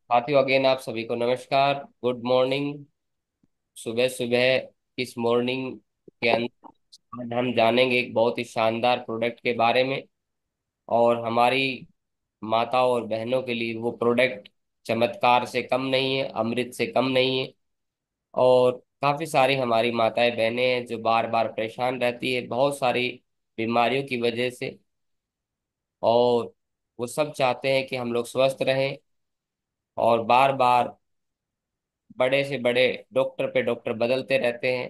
साथियों, अगेन आप सभी को नमस्कार। Good morning. सुबह सुबह इस मॉर्निंग के अंदर आज हम जानेंगे एक बहुत ही शानदार प्रोडक्ट के बारे में। और हमारी माताओं और बहनों के लिए वो प्रोडक्ट चमत्कार से कम नहीं है, अमृत से कम नहीं है। और काफी सारी हमारी माताएं बहनें हैं जो बार बार परेशान रहती है बहुत सारी बीमारियों की वजह से। और वो सब चाहते हैं कि हम लोग स्वस्थ रहें। और बार बार बड़े से बड़े डॉक्टर पे डॉक्टर बदलते रहते हैं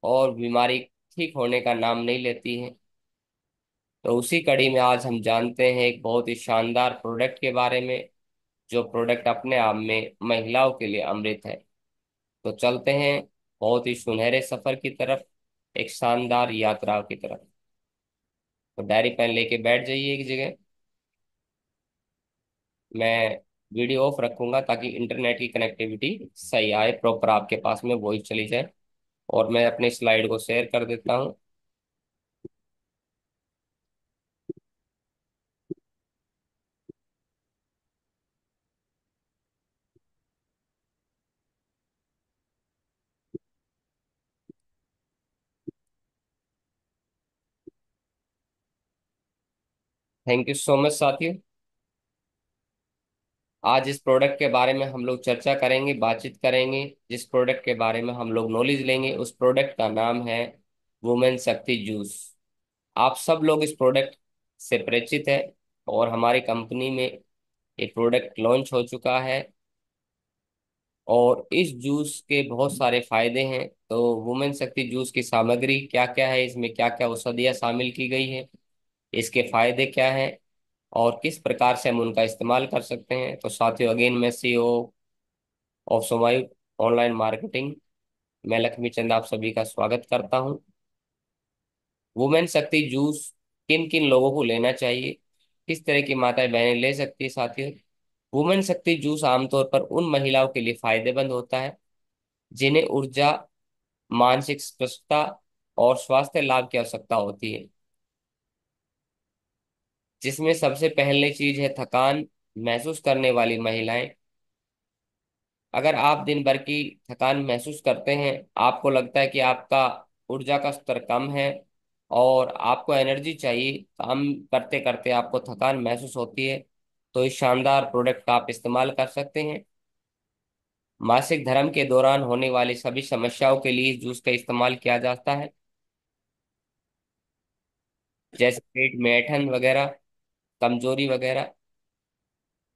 और बीमारी ठीक होने का नाम नहीं लेती है। तो उसी कड़ी में आज हम जानते हैं एक बहुत ही शानदार प्रोडक्ट के बारे में, जो प्रोडक्ट अपने आप में महिलाओं के लिए अमृत है। तो चलते हैं बहुत ही सुनहरे सफर की तरफ, एक शानदार यात्रा की तरफ। तो डायरी पेन लेके बैठ जाइए एक जगह। मैं वीडियो ऑफ रखूंगा ताकि इंटरनेट की कनेक्टिविटी सही आए, प्रॉपर आपके पास में वॉइस चली जाए। और मैं अपने स्लाइड को शेयर कर देता हूँ। थैंक यू सो मच साथियों। आज इस प्रोडक्ट के बारे में हम लोग चर्चा करेंगे, बातचीत करेंगे। जिस प्रोडक्ट के बारे में हम लोग नॉलेज लेंगे उस प्रोडक्ट का नाम है वुमेन शक्ति जूस। आप सब लोग इस प्रोडक्ट से परिचित है और हमारी कंपनी में ये प्रोडक्ट लॉन्च हो चुका है। और इस जूस के बहुत सारे फायदे हैं। तो वुमेन शक्ति जूस की सामग्री क्या क्या है, इसमें क्या क्या औषधियाँ शामिल की गई है, इसके फायदे क्या हैं और किस प्रकार से हम उनका इस्तेमाल कर सकते हैं। तो साथियों, अगेन मैं CEO of Somai online marketing, मैं लक्ष्मी चंद आप सभी का स्वागत करता हूं। वुमेन शक्ति जूस किन किन लोगों को लेना चाहिए, किस तरह की माताएं बहनें ले सकती है साथियों। वुमेन शक्ति जूस आमतौर पर उन महिलाओं के लिए फायदेमंद होता है जिन्हें ऊर्जा, मानसिक स्पष्टता और स्वास्थ्य लाभ की आवश्यकता होती है। जिसमें सबसे पहले चीज है थकान महसूस करने वाली महिलाएं। अगर आप दिन भर की थकान महसूस करते हैं, आपको लगता है कि आपका ऊर्जा का स्तर कम है और आपको एनर्जी चाहिए, काम करते करते आपको थकान महसूस होती है, तो इस शानदार प्रोडक्ट का आप इस्तेमाल कर सकते हैं। मासिक धर्म के दौरान होने वाली सभी समस्याओं के लिए इस जूस का इस्तेमाल किया जाता है, जैसे पेट में ऐंठन वगैरह, कमजोरी वगैरह।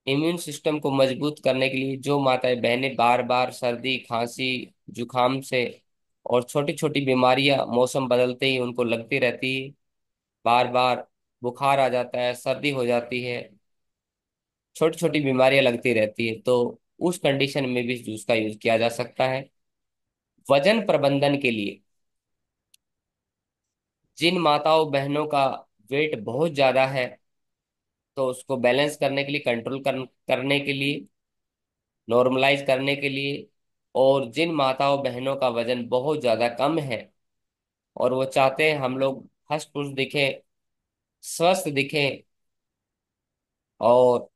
इम्यून सिस्टम को मजबूत करने के लिए जो माताएं बहनें बार बार सर्दी, खांसी, जुकाम से और छोटी छोटी बीमारियां मौसम बदलते ही उनको लगती रहती है, बार बार बुखार आ जाता है, सर्दी हो जाती है, छोटी छोटी बीमारियां लगती रहती है, तो उस कंडीशन में भी इस जूस का यूज किया जा सकता है। वजन प्रबंधन के लिए, जिन माताओं बहनों का वेट बहुत ज्यादा है तो उसको बैलेंस करने के लिए, करने के लिए, नॉर्मलाइज करने के लिए। और जिन माताओं बहनों का वजन बहुत ज्यादा कम है और वो चाहते हैं हम लोग हष्ट पुष्ट दिखें, स्वस्थ दिखें, और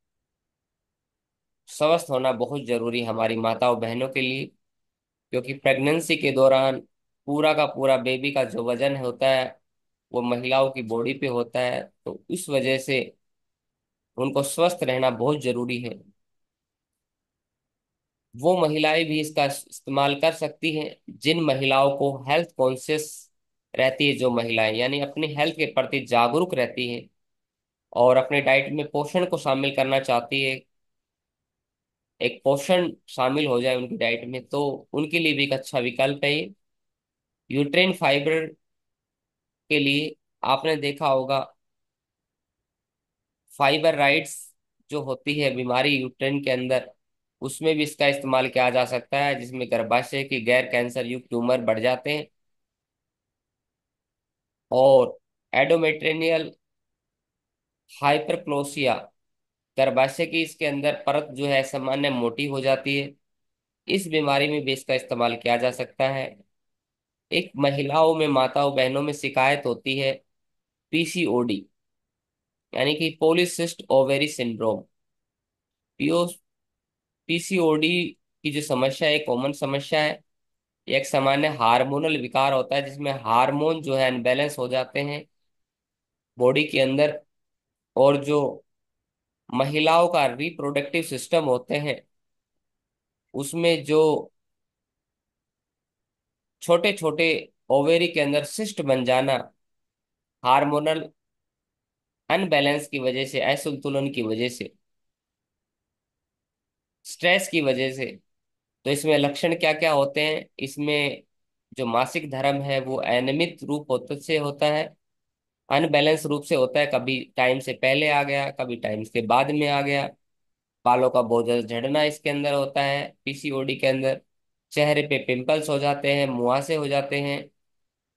स्वस्थ होना बहुत जरूरी है हमारी माताओं बहनों के लिए। क्योंकि प्रेगनेंसी के दौरान पूरा का पूरा बेबी का जो वजन होता है वो महिलाओं की बॉडी पे होता है, तो इस वजह से उनको स्वस्थ रहना बहुत जरूरी है। वो महिलाएं भी इसका इस्तेमाल कर सकती हैं जिन महिलाओं को हेल्थ कॉन्शियस रहती है, जो महिलाएं यानी अपनी हेल्थ के प्रति जागरूक रहती हैं और अपने डाइट में पोषण को शामिल करना चाहती है, एक पोषण शामिल हो जाए उनकी डाइट में, तो उनके लिए भी एक अच्छा विकल्प है ये। यूट्रेन फाइबर के लिए आपने देखा होगा फाइबर राइट्स जो होती है बीमारी यूट्रेन के अंदर, उसमें भी इसका इस्तेमाल किया जा सकता है, जिसमें गर्भाशय की गैर कैंसर युक्त ट्यूमर बढ़ जाते हैं। और एडोमेट्रेनियल हाइपरप्लोसिया, गर्भाशय की इसके अंदर परत जो है सामान्य मोटी हो जाती है, इस बीमारी में भी इसका इस्तेमाल किया जा सकता है। एक महिलाओं में, माताओं बहनों में शिकायत होती है पीसीओडी, यानी कि पॉलीसिस्ट ओवेरी सिंड्रोम, पीसीओडी की जो समस्या है, एक कॉमन समस्या है। ये एक सामान्य हार्मोनल विकार होता है जिसमें हार्मोन जो है अनबैलेंस हो जाते हैं बॉडी के अंदर। और जो महिलाओं का रिप्रोडक्टिव सिस्टम होते हैं उसमें जो छोटे छोटे ओवेरी के अंदर सिस्ट बन जाना, हार्मोनल अनबैलेंस की वजह से, असंतुलन की वजह से, स्ट्रेस की वजह से। तो इसमें लक्षण क्या क्या होते हैं? इसमें जो मासिक धर्म है वो अनियमित रूप होते से होता है, अनबैलेंस रूप से होता है। कभी टाइम से पहले आ गया, कभी टाइम के बाद में आ गया। बालों का बहुत ज्यादा झड़ना इसके अंदर होता है पीसीओडी के अंदर। चेहरे पे पिंपल्स हो जाते हैं, मुहासे हो जाते हैं,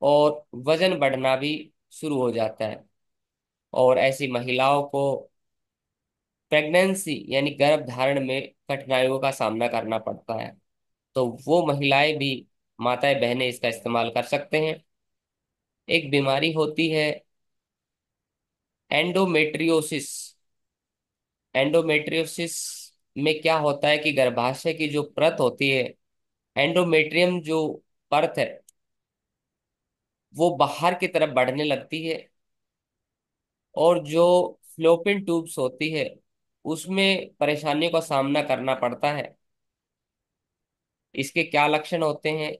और वजन बढ़ना भी शुरू हो जाता है। और ऐसी महिलाओं को प्रेगनेंसी यानी गर्भ धारण में कठिनाइयों का सामना करना पड़ता है। तो वो महिलाएं भी, माताएं बहनें इसका इस्तेमाल कर सकते हैं। एक बीमारी होती है एंडोमेट्रियोसिस। एंडोमेट्रियोसिस में क्या होता है कि गर्भाशय की जो परत होती है, एंडोमेट्रियम जो परत है, वो बाहर की तरफ बढ़ने लगती है। और जो फ्लोपिन ट्यूब्स होती है उसमें परेशानियों का सामना करना पड़ता है। इसके क्या लक्षण होते हैं?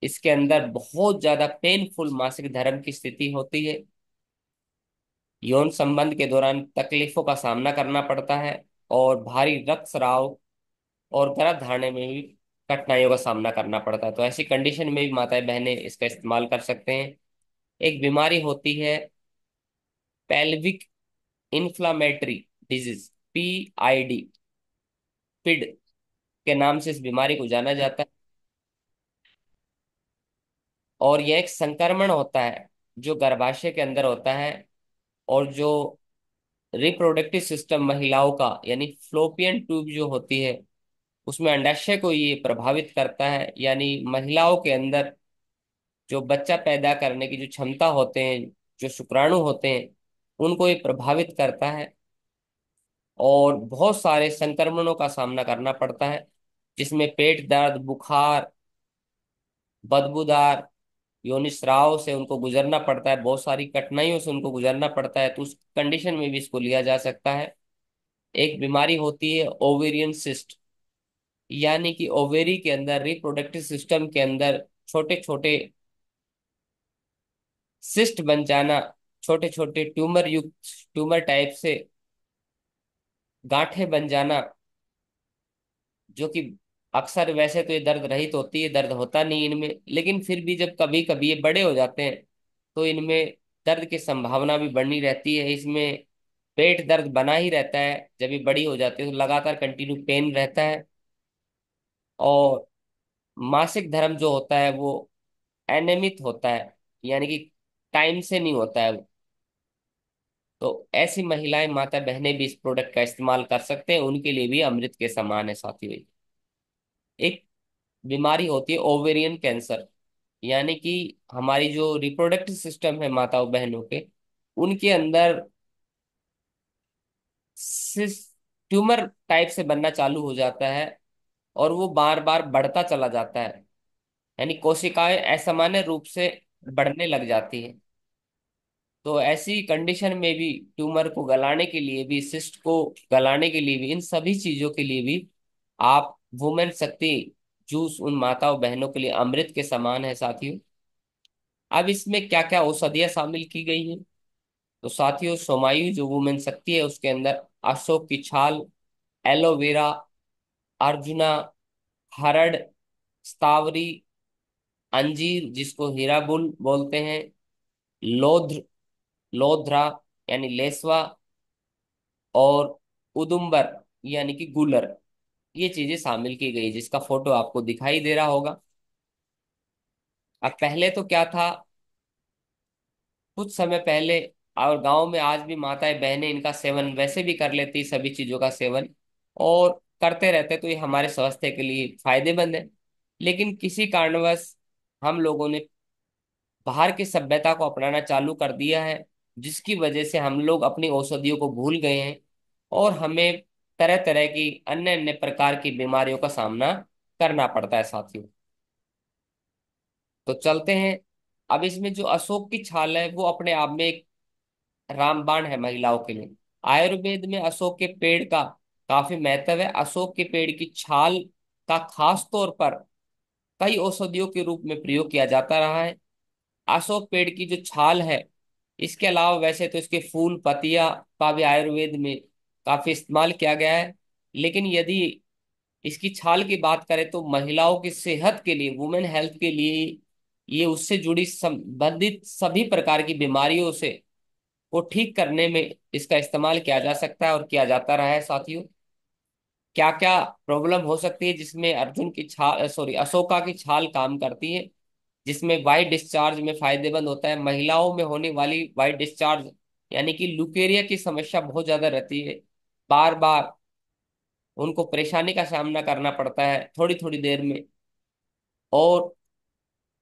इसके अंदर बहुत ज्यादा पेनफुल मासिक धर्म की स्थिति होती है। यौन संबंध के दौरान तकलीफों का सामना करना पड़ता है, और भारी रक्तस्राव और गर्भ धारणे में भी कठिनाइयों का सामना करना पड़ता है। तो ऐसी कंडीशन में भी माताएं बहनें इसका इस्तेमाल कर सकते हैं। एक बीमारी होती है पेल्विक इन्फ्लामेटरी डिजीज, पीआईडी, पिड के नाम से इस बीमारी को जाना जाता है। और यह एक संक्रमण होता है जो गर्भाशय के अंदर होता है, और जो रिप्रोडक्टिव सिस्टम महिलाओं का यानी फ्लोपियन ट्यूब जो होती है उसमें अंडाशय को ये प्रभावित करता है। यानी महिलाओं के अंदर जो बच्चा पैदा करने की जो क्षमता होते हैं, जो शुक्राणु होते हैं, उनको ये प्रभावित करता है। और बहुत सारे संक्रमणों का सामना करना पड़ता है जिसमें पेट दर्द, बुखार, बदबूदार योनिस्राव से उनको गुजरना पड़ता है, बहुत सारी कठिनाइयों से उनको गुजरना पड़ता है। तो उस कंडीशन में भी इसको लिया जा सकता है। एक बीमारी होती है ओवेरियन सिस्ट, यानी कि ओवेरी के अंदर, रिप्रोडक्टिव सिस्टम के अंदर छोटे छोटे सिस्ट बन जाना, छोटे छोटे ट्यूमर युक्त, ट्यूमर टाइप से गांठें बन जाना, जो कि अक्सर वैसे तो ये दर्द रहित होती है, दर्द होता नहीं इनमें, लेकिन फिर भी जब कभी कभी ये बड़े हो जाते हैं तो इनमें दर्द की संभावना भी बढ़नी रहती है। इसमें पेट दर्द बना ही रहता है, जब ये बड़ी हो जाती है तो लगातार कंटिन्यू पेन रहता है। और मासिक धर्म जो होता है वो अनियमित होता है, यानी कि टाइम से नहीं होता है। तो ऐसी महिलाएं, माता बहनें भी इस प्रोडक्ट का इस्तेमाल कर सकते हैं, उनके लिए भी अमृत के समान है साथियों। एक बीमारी होती है ओवेरियन कैंसर, यानी कि हमारी जो रिप्रोडक्टिव सिस्टम है माताओं बहनों के, उनके अंदर सिस ट्यूमर टाइप से बनना चालू हो जाता है, और वो बार बार बढ़ता चला जाता है। यानी कोशिकाएं असामान्य रूप से बढ़ने लग जाती है। तो ऐसी कंडीशन में भी ट्यूमर को गलाने के लिए भी, सिस्ट को गलाने के लिए भी, इन सभी चीजों के लिए भी आप वुमेन शक्ति जूस उन माताओं बहनों के लिए अमृत के समान है साथियों। अब इसमें क्या क्या औषधियां शामिल की गई हैं? तो साथियों, सोमायु जो वुमेन शक्ति है उसके अंदर अशोक की छाल, एलोवेरा, अर्जुना, हरड़, स्तावरी, अंजीर जिसको हीराबुल बोलते हैं, लोध्र, लोध्रा यानी लेसवा, और उदुम्बर यानी कि गुलर, ये चीजें शामिल की गई जिसका फोटो आपको दिखाई दे रहा होगा। अब पहले तो क्या था, कुछ समय पहले, और गांव में आज भी माताएं बहनें इनका सेवन वैसे भी कर लेती, सभी चीजों का सेवन और करते रहते, तो ये हमारे स्वास्थ्य के लिए फायदेमंद है। लेकिन किसी कारणवश हम लोगों ने बाहर की सभ्यता को अपनाना चालू कर दिया है, जिसकी वजह से हम लोग अपनी औषधियों को भूल गए हैं। और हमें तरह तरह की अन्य अन्य प्रकार की बीमारियों का सामना करना पड़ता है साथियों। तो चलते हैं। अब इसमें जो अशोक की छाल है वो अपने आप में एक रामबाण है महिलाओं के लिए। आयुर्वेद में अशोक के पेड़ का काफी महत्व है। अशोक के पेड़ की छाल का खास तौर पर कई औषधियों के रूप में प्रयोग किया जाता रहा है। अशोक पेड़ की जो छाल है, इसके अलावा वैसे तो इसके फूल पत्तियां का भी आयुर्वेद में काफी इस्तेमाल किया गया है। लेकिन यदि इसकी छाल की बात करें तो महिलाओं की सेहत के लिए, वुमेन हेल्थ के लिए, ये उससे जुड़ी संबंधित सभी प्रकार की बीमारियों से को ठीक करने में इसका इस्तेमाल किया जा सकता है और किया जाता रहा है साथियों। क्या क्या प्रॉब्लम हो सकती है जिसमें अर्जुन की छाल, सॉरी, अशोका की छाल काम करती है? जिसमें वाइट डिस्चार्ज में फायदेमंद होता है। महिलाओं में होने वाली वाइट डिस्चार्ज यानी कि लुकेरिया की समस्या बहुत ज्यादा रहती है। बार बार उनको परेशानी का सामना करना पड़ता है थोड़ी थोड़ी देर में। और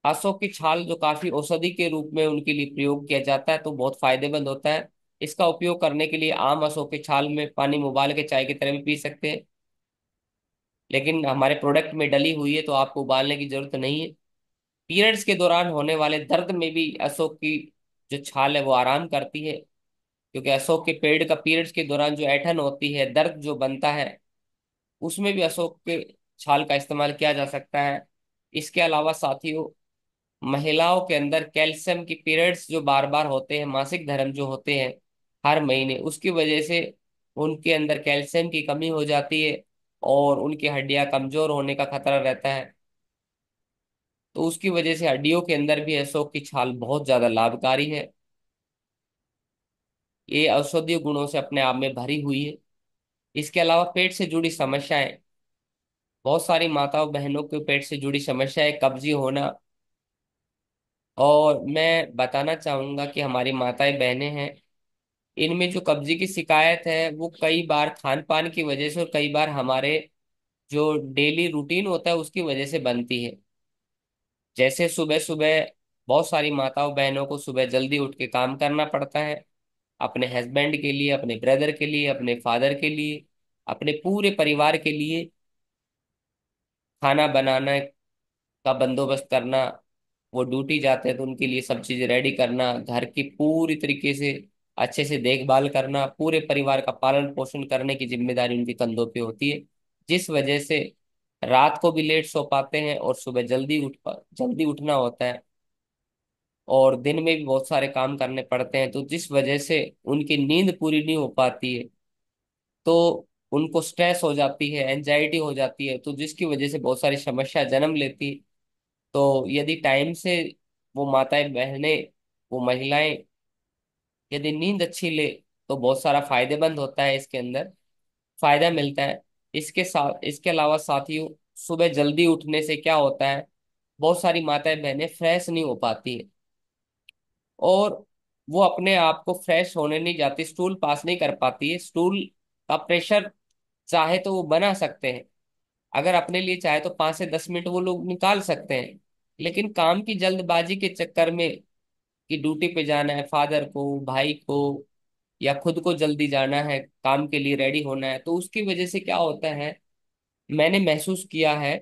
अशोक की छाल जो काफी औषधि के रूप में उनके लिए प्रयोग किया जाता है, तो बहुत फायदेमंद होता है। इसका उपयोग करने के लिए आम अशोक की छाल में पानी में उबाल के चाय की तरह भी पी सकते हैं। लेकिन हमारे प्रोडक्ट में डली हुई है तो आपको उबालने की जरूरत नहीं है। पीरियड्स के दौरान होने वाले दर्द में भी अशोक की जो छाल है वो आराम करती है। क्योंकि अशोक के पेड़ का पीरियड्स के दौरान जो ऐठन होती है, दर्द जो बनता है, उसमें भी अशोक के छाल का इस्तेमाल किया जा सकता है। इसके अलावा साथियों, महिलाओं के अंदर कैल्शियम की पीरियड्स जो बार बार होते हैं, मासिक धर्म जो होते हैं हर महीने, उसकी वजह से उनके अंदर कैल्शियम की कमी हो जाती है और उनकी हड्डियां कमजोर होने का खतरा रहता है। तो उसकी वजह से हड्डियों के अंदर भी अशोक की छाल बहुत ज्यादा लाभकारी है। ये औषधीय गुणों से अपने आप में भरी हुई है। इसके अलावा पेट से जुड़ी समस्याएं, बहुत सारी माताओं बहनों के पेट से जुड़ी समस्याएं, कब्जी होना। और मैं बताना चाहूंगा कि हमारी माताएं बहनें हैं, इनमें जो कब्जी की शिकायत है वो कई बार खान पान की वजह से और कई बार हमारे जो डेली रूटीन होता है उसकी वजह से बनती है। जैसे सुबह सुबह बहुत सारी माताओं बहनों को सुबह जल्दी उठ के काम करना पड़ता है, अपने हस्बैंड के लिए, अपने ब्रदर के लिए, अपने फादर के लिए, अपने पूरे परिवार के लिए खाना बनाना का बंदोबस्त करना। वो ड्यूटी जाते हैं तो उनके लिए सब चीजें रेडी करना, घर की पूरी तरीके से अच्छे से देखभाल करना, पूरे परिवार का पालन पोषण करने की जिम्मेदारी उनके कंधों पे होती है। जिस वजह से रात को भी लेट सो पाते हैं और सुबह जल्दी उठना होता है। और दिन में भी बहुत सारे काम करने पड़ते हैं, तो जिस वजह से उनकी नींद पूरी नहीं हो पाती है। तो उनको स्ट्रेस हो जाती है, एंजाइटी हो जाती है, तो जिसकी वजह से बहुत सारी समस्या जन्म लेती है। तो यदि टाइम से वो माताएं बहनें, वो महिलाएं यदि नींद अच्छी ले तो बहुत सारा फायदेमंद होता है, इसके अंदर फायदा मिलता है। इसके अलावा साथियों, सुबह जल्दी उठने से क्या होता है, बहुत सारी माताएं बहनें फ्रेश नहीं हो पाती है और वो अपने आप को फ्रेश होने नहीं जाती, स्टूल पास नहीं कर पाती है। स्टूल का प्रेशर चाहे तो वो बना सकते हैं, अगर अपने लिए चाहे तो 5 से 10 मिनट वो लोग निकाल सकते हैं। लेकिन काम की जल्दबाजी के चक्कर में कि ड्यूटी पे जाना है फादर को, भाई को, या खुद को जल्दी जाना है, काम के लिए रेडी होना है, तो उसकी वजह से क्या होता है, मैंने महसूस किया है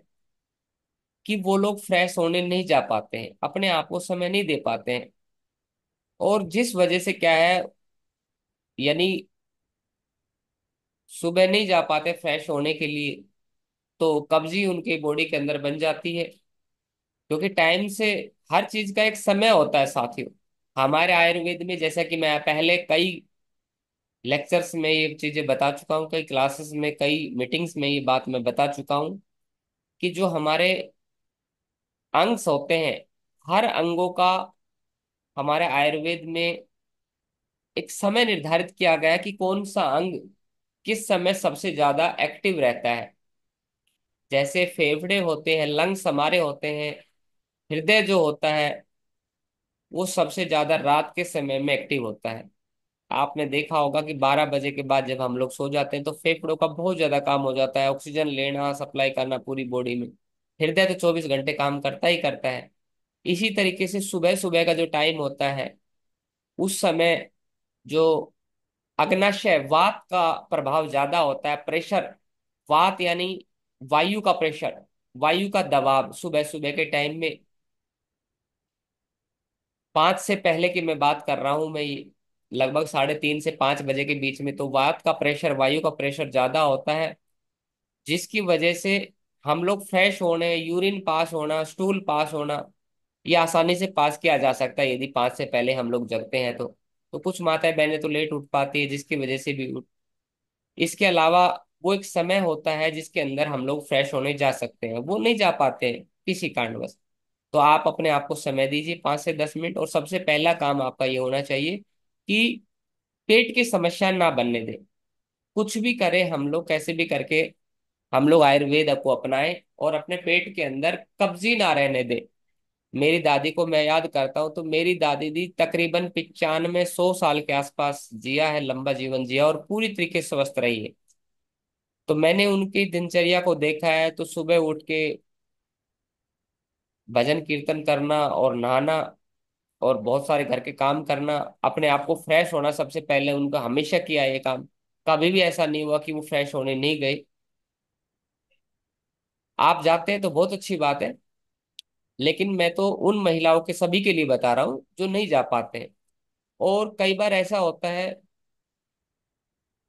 कि वो लोग फ्रेश होने नहीं जा पाते हैं, अपने आप को समय नहीं दे पाते हैं। और जिस वजह से क्या है, यानी सुबह नहीं जा पाते फ्रेश होने के लिए, तो कब्जी उनके बॉडी के अंदर बन जाती है। क्योंकि टाइम से हर चीज का एक समय होता है साथियों। हमारे आयुर्वेद में, जैसा कि मैं पहले कई लेक्चर्स में ये चीजें बता चुका हूँ, कई क्लासेस में, कई मीटिंग्स में ये बात मैं बता चुका हूँ कि जो हमारे अंग्स होते हैं, हर अंगों का हमारे आयुर्वेद में एक समय निर्धारित किया गया है कि कौन सा अंग किस समय सबसे ज्यादा एक्टिव रहता है। जैसे फेफड़े होते हैं, लंग्स हमारे होते हैं, हृदय जो होता है वो सबसे ज्यादा रात के समय में एक्टिव होता है। आपने देखा होगा कि 12 बजे के बाद जब हम लोग सो जाते हैं तो फेफड़ों का बहुत ज्यादा काम हो जाता है, ऑक्सीजन लेना, सप्लाई करना पूरी बॉडी में। हृदय तो 24 घंटे काम करता ही करता है। इसी तरीके से सुबह सुबह का जो टाइम होता है, उस समय जो अग्नाशय वात का प्रभाव ज्यादा होता है। प्रेशर, वात यानी वायु का प्रेशर, वायु का दबाव सुबह सुबह के टाइम में 5 से पहले की मैं बात कर रहा हूं मैं, ये लगभग 3:30 से 5 बजे के बीच में, तो वात का प्रेशर, वायु का प्रेशर ज्यादा होता है, जिसकी वजह से हम लोग फ्रेश होने, यूरिन पास होना, स्टूल पास होना, ये आसानी से पास किया जा सकता है यदि 5 से पहले हम लोग जगते हैं तो कुछ माताएं बहनें तो लेट उठ पाती है, जिसकी वजह से भी इसके अलावा वो एक समय होता है जिसके अंदर हम लोग फ्रेश होने जा सकते हैं, वो नहीं जा पाते हैं किसी कारणवश। तो आप अपने आप को समय दीजिए 5 से 10 मिनट, और सबसे पहला काम आपका ये होना चाहिए कि पेट की समस्या ना बनने दें। कुछ भी करें हम लोग, कैसे भी करके हम लोग आयुर्वेद को अपनाएं और अपने पेट के अंदर कब्जी ना रहने दें। मेरी दादी को मैं याद करता हूँ, तो मेरी दादी दी तकरीबन 95-100 साल के आसपास जिया है, लंबा जीवन जिया, और पूरी तरीके से स्वस्थ रही है। तो मैंने उनकी दिनचर्या को देखा है, तो सुबह उठ के भजन कीर्तन करना और नहाना और बहुत सारे घर के काम करना, अपने आप को फ्रेश होना, सबसे पहले उनका हमेशा किया ये काम। कभी भी ऐसा नहीं हुआ कि वो फ्रेश होने नहीं गए। आप जाते हैं तो बहुत अच्छी बात है, लेकिन मैं तो उन महिलाओं के सभी के लिए बता रहा हूँ जो नहीं जा पाते हैं। और कई बार ऐसा होता है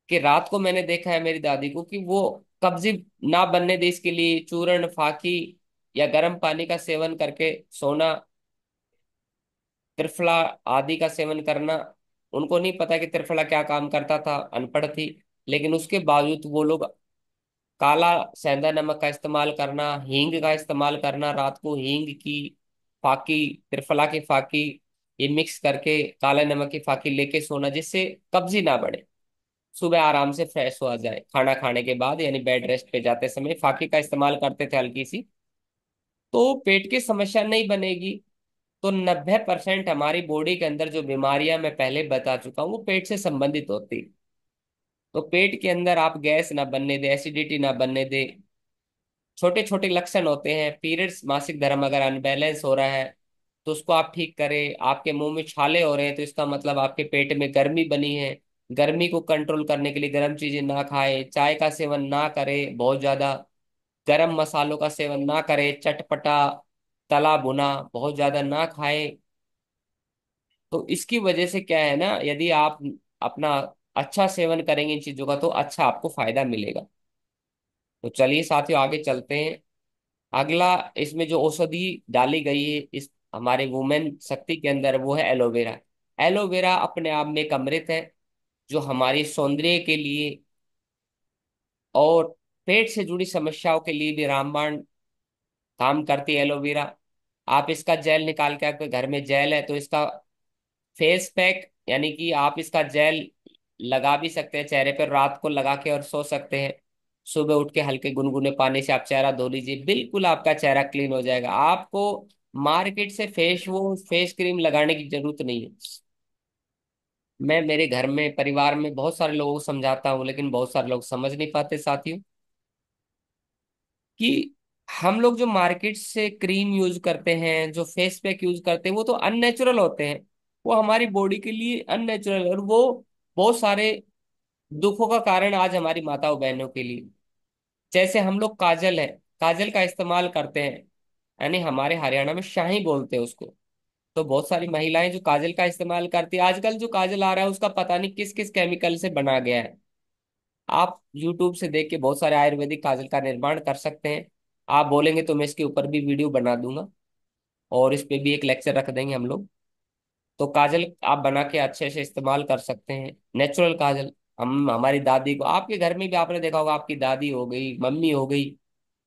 कि रात को मैंने देखा है मेरी दादी को कि वो कब्जी ना बनने दे, इसके लिए चूर्ण, फाकी या गर्म पानी का सेवन करके सोना, त्रिफला आदि का सेवन करना। उनको नहीं पता कि त्रिफला क्या काम करता था, अनपढ़ थी, लेकिन उसके बावजूद वो लोग काला सेंधा नमक का इस्तेमाल करना, हींग का इस्तेमाल करना, रात को हींग की फाकी, त्रिफला की फाकी, ये मिक्स करके काले नमक की फाकी लेके सोना, जिससे कब्जी ना बढ़े, सुबह आराम से फ्रेश हो जाए खाना खाने के बाद, यानी बेड रेस्ट पे जाते समय फाकी का इस्तेमाल करते थे हल्की सी, तो पेट की समस्या नहीं बनेगी। तो 90% हमारी बॉडी के अंदर जो बीमारियां मैं पहले बता चुका हूँ वो पेट से संबंधित होती। तो पेट के अंदर आप गैस ना बनने दे, एसिडिटी ना बनने दे। छोटे छोटे लक्षण होते हैं, पीरियड्स, मासिक धर्म अगर अनबैलेंस हो रहा है तो उसको आप ठीक करें। आपके मुंह में छाले हो रहे हैं तो इसका मतलब आपके पेट में गर्मी बनी है। गर्मी को कंट्रोल करने के लिए गर्म चीजें ना खाएं, चाय का सेवन ना करें बहुत ज्यादा, गरम मसालों का सेवन ना करें, चटपटा तला भुना बहुत ज्यादा ना खाएं। तो इसकी वजह से क्या है ना, यदि आप अपना अच्छा सेवन करेंगे इन चीजों का तो अच्छा आपको फायदा मिलेगा। तो चलिए साथियों आगे चलते हैं। अगला इसमें जो औषधि डाली गई है इस हमारे वुमेन शक्ति के अंदर, वो है एलोवेरा। एलोवेरा अपने आप में एक अमृत है, जो हमारी सौंदर्य के लिए और पेट से जुड़ी समस्याओं के लिए भी रामबाण काम करती है एलोवेरा। आप इसका जेल निकाल के, आपके घर में जेल है तो इसका फेस पैक, यानी कि आप इसका जेल लगा भी सकते हैं चेहरे पर, रात को लगा के और सो सकते हैं। सुबह उठ के हल्के गुनगुने पानी से आप चेहरा धो लीजिए, बिल्कुल आपका चेहरा क्लीन हो जाएगा। आपको मार्केट से फेस वॉश, फेस क्रीम लगाने की जरूरत नहीं है। मैं मेरे घर में, परिवार में बहुत सारे लोगों को समझाता हूँ, लेकिन बहुत सारे लोग समझ नहीं पाते साथियों, कि हम लोग जो मार्केट से क्रीम यूज करते हैं, जो फेस पैक यूज करते हैं, वो तो अननेचुरल होते हैं। वो हमारी बॉडी के लिए अननेचुरल, और वो बहुत सारे दुखों का कारण आज हमारी माताओं बहनों के लिए। जैसे हम लोग काजल है, काजल का इस्तेमाल करते हैं, यानी हमारे हरियाणा में शाही बोलते हैं उसको। तो बहुत सारी महिलाएं जो काजल का इस्तेमाल करती है, आजकल जो काजल आ रहा है उसका पता नहीं किस किस केमिकल से बना गया है। आप यूट्यूब से देख के बहुत सारे आयुर्वेदिक काजल का निर्माण कर सकते हैं। आप बोलेंगे तो मैं इसके ऊपर भी वीडियो बना दूंगा, और इस पे भी एक लेक्चर रख देंगे हम लोग। तो काजल आप बना के अच्छे से इस्तेमाल कर सकते हैं, नेचुरल काजल। हम हमारी दादी को, आपके घर में भी आपने देखा होगा, आपकी दादी हो गई, मम्मी हो गई,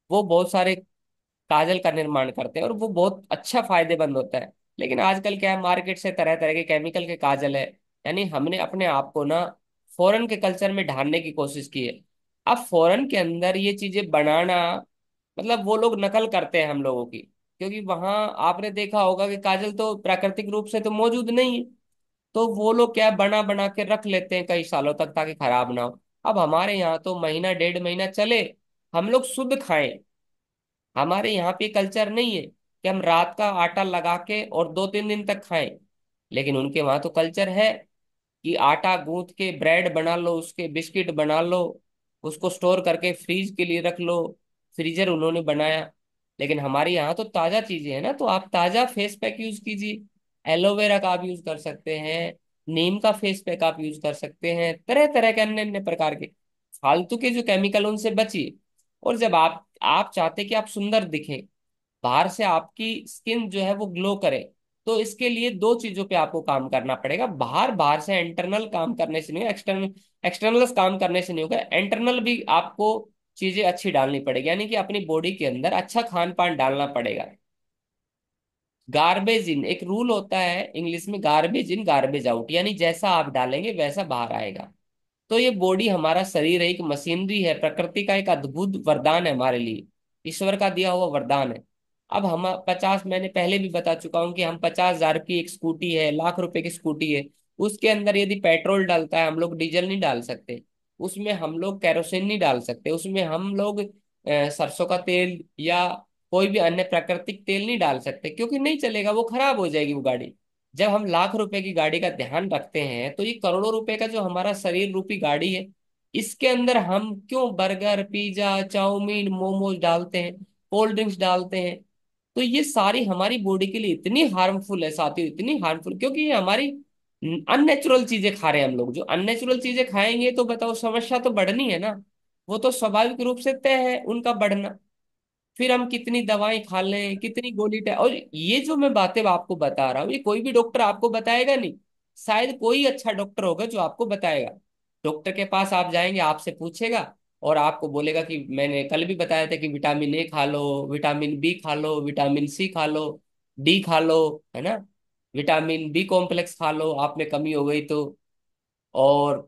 वो बहुत सारे काजल का निर्माण करते हैं और वो बहुत अच्छा फायदेमंद होता है। लेकिन आजकल क्या है, मार्केट से तरह तरह के केमिकल के काजल है, यानी हमने अपने आप को ना फॉरेन के कल्चर में ढालने की कोशिश की है। अब फॉरेन के अंदर ये चीजें बनाना, मतलब वो लोग नकल करते हैं हम लोगों की, क्योंकि वहां आपने देखा होगा कि काजल तो प्राकृतिक रूप से तो मौजूद नहीं है। तो वो लोग क्या है, बना बना के रख लेते हैं कई सालों तक ताकि खराब ना हो। अब हमारे यहाँ तो महीना 1.5 महीना चले, हम लोग शुद्ध खाएं। हमारे यहाँ पे कल्चर नहीं है कि हम रात का आटा लगा के और 2-3 दिन तक खाएं, लेकिन उनके वहां तो कल्चर है कि आटा गूंथ के ब्रेड बना लो, उसके बिस्किट बना लो, उसको स्टोर करके फ्रीज के लिए रख लो, फ्रीजर उन्होंने बनाया। लेकिन हमारे यहाँ तो ताजा चीजें हैं ना, तो आप ताजा फेस पैक यूज कीजिए। एलोवेरा का आप यूज कर सकते हैं, नीम का फेस पैक आप यूज कर सकते हैं, तरह तरह के अन्य अन्य प्रकार के फालतू के जो केमिकल उनसे बचिए। और जब आप चाहते कि आप सुंदर दिखें, बाहर से आपकी स्किन जो है वो ग्लो करे, तो इसके लिए दो चीजों पे आपको काम करना पड़ेगा। बाहर बाहर से इंटरनल काम करने से नहीं, एक्सटर्नल एक्सटर्नल काम करने से नहीं होगा, इंटरनल भी आपको चीजें अच्छी डालनी पड़ेगी, यानी कि अपनी बॉडी के अंदर अच्छा खान पान डालना पड़ेगा। गार्बेज इन एक रूल होता है इंग्लिश में, गार्बेज इन गार्बेज आउट, यानी जैसा आप डालेंगे वैसा बाहर आएगा। तो ये बॉडी हमारा शरीर एक मशीनरी है, प्रकृति का एक अद्भुत वरदान है हमारे लिए, ईश्वर का दिया हुआ वरदान है। अब हम 50, मैंने पहले भी बता चुका हूं कि हम 50,000 की एक स्कूटी है, लाख रुपए की स्कूटी है, उसके अंदर यदि पेट्रोल डालता है, हम लोग डीजल नहीं डाल सकते, उसमें हम लोग कैरोसिन नहीं डाल सकते, उसमें हम लोग सरसों का तेल या कोई भी अन्य प्राकृतिक तेल नहीं डाल सकते, क्योंकि नहीं चलेगा, वो खराब हो जाएगी वो गाड़ी। जब हम लाख रुपए की गाड़ी का ध्यान रखते हैं, तो ये करोड़ों रुपए का जो हमारा शरीर रूपी गाड़ी है, इसके अंदर हम क्यों बर्गर पिज्जा चाउमीन मोमोज डालते हैं, कोल्ड ड्रिंक्स डालते हैं। तो ये सारी हमारी बॉडी के लिए इतनी हार्मफुल है साथियों, इतनी हार्मफुल, क्योंकि ये हमारी अननेचुरल चीजें खा रहे हैं हम लोग। जो अननेचुरल चीजें खाएंगे तो बताओ, समस्या तो बढ़नी है ना, वो तो स्वाभाविक रूप से तय है उनका बढ़ना। फिर हम कितनी दवाएं खा लें, कितनी और ये जो मैं बातें आपको बता रहा हूँ, ये कोई भी डॉक्टर आपको बताएगा नहीं। शायद कोई अच्छा डॉक्टर होगा जो आपको बताएगा। डॉक्टर के पास आप जाएंगे, आपसे पूछेगा और आपको बोलेगा कि मैंने कल भी बताया था कि विटामिन ए खा लो, विटामिन बी खा लो, विटामिन सी खा लो, डी खा लो, है ना, विटामिन बी कॉम्प्लेक्स खा लो आप में कमी हो गई तो, और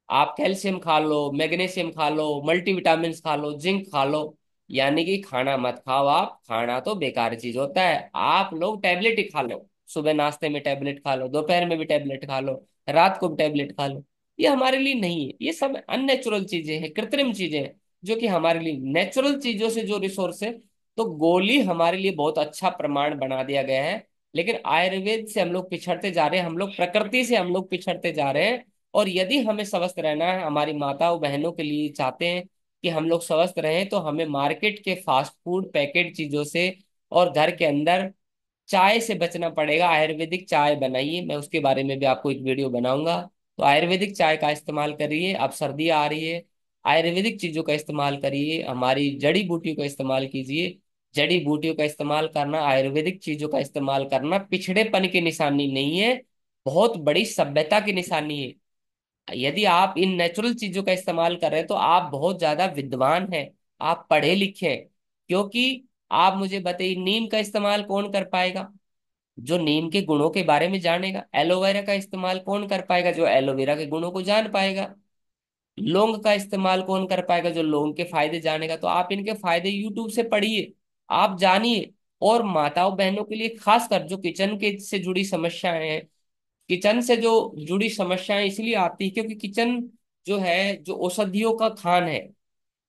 आप कैल्शियम खा लो, मैग्नीशियम खा लो, मल्टीविटामिन खा लो, जिंक खा लो। यानी कि खाना मत खाओ आप, खाना तो बेकार चीज होता है, आप लोग टैबलेट ही खा लो। सुबह नाश्ते में टैबलेट खा लो, दोपहर में भी टैबलेट खा लो, रात को भी टैबलेट खा लो। ये हमारे लिए नहीं है, ये सब अननेचुरल चीजें हैं, कृत्रिम चीजें हैं, जो कि हमारे लिए नेचुरल चीजों से जो रिसोर्स है। तो गोली हमारे लिए बहुत अच्छा प्रमाण बना दिया गया है, लेकिन आयुर्वेद से हम लोग पिछड़ते जा रहे हैं, हम लोग प्रकृति से हम लोग पिछड़ते जा रहे हैं। और यदि हमें स्वस्थ रहना है, हमारी माताओं बहनों के लिए चाहते हैं कि हम लोग स्वस्थ रहें, तो हमें मार्केट के फास्ट फूड पैकेट चीजों से और घर के अंदर चाय से बचना पड़ेगा। आयुर्वेदिक चाय बनाइए, मैं उसके बारे में भी आपको एक वीडियो बनाऊंगा। तो आयुर्वेदिक चाय का इस्तेमाल करिए, अब सर्दी आ रही है, आयुर्वेदिक चीजों का इस्तेमाल करिए, हमारी जड़ी बूटियों का इस्तेमाल कीजिए। जड़ी बूटियों का इस्तेमाल करना, आयुर्वेदिक चीजों का इस्तेमाल करना पिछड़ेपन की निशानी नहीं है, बहुत बड़ी सभ्यता की निशानी है। यदि आप इन नेचुरल चीजों का इस्तेमाल कर रहे हैं, तो आप बहुत ज्यादा विद्वान हैं, आप पढ़े लिखे हैं। क्योंकि आप मुझे बताइए, नीम का इस्तेमाल कौन कर पाएगा जो नीम के गुणों के बारे में जानेगा? एलोवेरा का इस्तेमाल कौन कर पाएगा जो एलोवेरा के गुणों को जान पाएगा? लौंग का इस्तेमाल कौन कर पाएगा जो लौंग के फायदे जानेगा? तो आप इनके फायदे यूट्यूब से पढ़िए, आप जानिए। और माताओं बहनों के लिए खासकर जो किचन के से जुड़ी समस्याएं हैं, किचन से जो जुड़ी समस्याएं इसलिए आती है क्योंकि किचन जो है, जो औषधियों का खान है,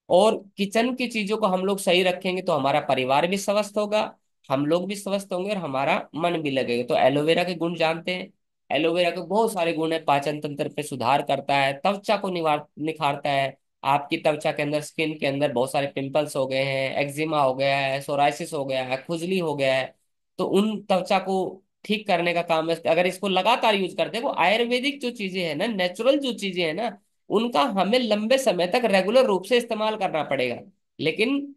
और किचन की चीजों को हम लोग सही रखेंगे तो हमारा परिवार भी स्वस्थ होगा, हम लोग भी स्वस्थ होंगे और हमारा मन भी लगेगा। तो एलोवेरा के गुण जानते हैं? एलोवेरा के बहुत सारे गुण है, पाचन तंत्र पे सुधार करता है, त्वचा को निखारता है। आपकी त्वचा के अंदर, स्किन के अंदर बहुत सारे पिंपल्स हो गए हैं, एक्जिमा हो गया है, सोराइसिस हो गया है, खुजली हो गया है, तो उन त्वचा को ठीक करने का काम है। अगर इसको लगातार यूज करते हैं, वो आयुर्वेदिक जो चीजें हैं ना, नेचुरल जो चीजें हैं ना, उनका हमें लंबे समय तक रेगुलर रूप से इस्तेमाल करना पड़ेगा। लेकिन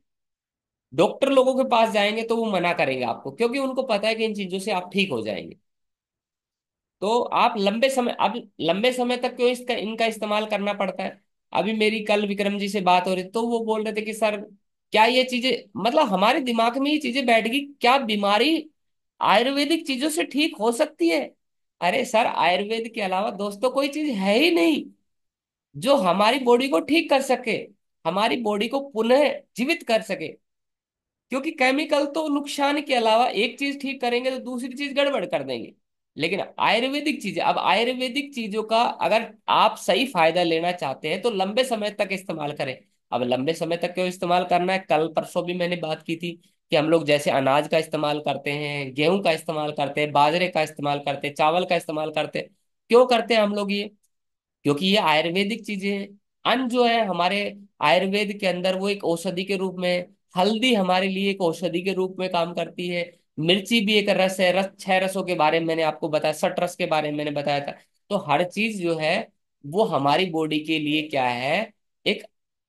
डॉक्टर लोगों के पास जाएंगे तो वो मना करेंगे आपको, क्योंकि उनको पता है कि इन चीजों से आप ठीक हो जाएंगे। तो आप लंबे समय तक क्यों इसका इनका इस्तेमाल करना पड़ता है? अभी मेरी कल विक्रम जी से बात हो रही, तो वो बोल रहे थे कि सर, क्या ये चीजें, मतलब हमारे दिमाग में ये चीजें बैठ गई, क्या बीमारी आयुर्वेदिक चीजों से ठीक हो सकती है? अरे सर, आयुर्वेद के अलावा दोस्तों कोई चीज है ही नहीं जो हमारी बॉडी को ठीक कर सके, हमारी बॉडी को पुनः जीवित कर सके। क्योंकि केमिकल तो नुकसान के अलावा, एक चीज ठीक करेंगे तो दूसरी चीज गड़बड़ कर देंगे। लेकिन आयुर्वेदिक चीजें, अब आयुर्वेदिक चीजों का अगर आप सही फायदा लेना चाहते हैं तो लंबे समय तक इस्तेमाल करें। अब लंबे समय तक क्यों इस्तेमाल करना है? कल परसों भी मैंने बात की थी कि हम लोग जैसे अनाज का इस्तेमाल करते हैं, गेहूं का इस्तेमाल करते हैं, बाजरे का इस्तेमाल करते हैं, चावल का इस्तेमाल करते हैं, क्यों करते हैं हम लोग ये? क्योंकि ये आयुर्वेदिक चीजें हैं। अन्न जो है हमारे आयुर्वेद के अंदर वो एक औषधि के रूप में है। हल्दी हमारे लिए एक औषधि के रूप में काम करती है। मिर्ची भी एक रस है। रस, 6 रसों के बारे में मैंने आपको बताया, 60 रस के बारे में मैंने बताया था। तो हर चीज जो है वो हमारी बॉडी के लिए क्या है, एक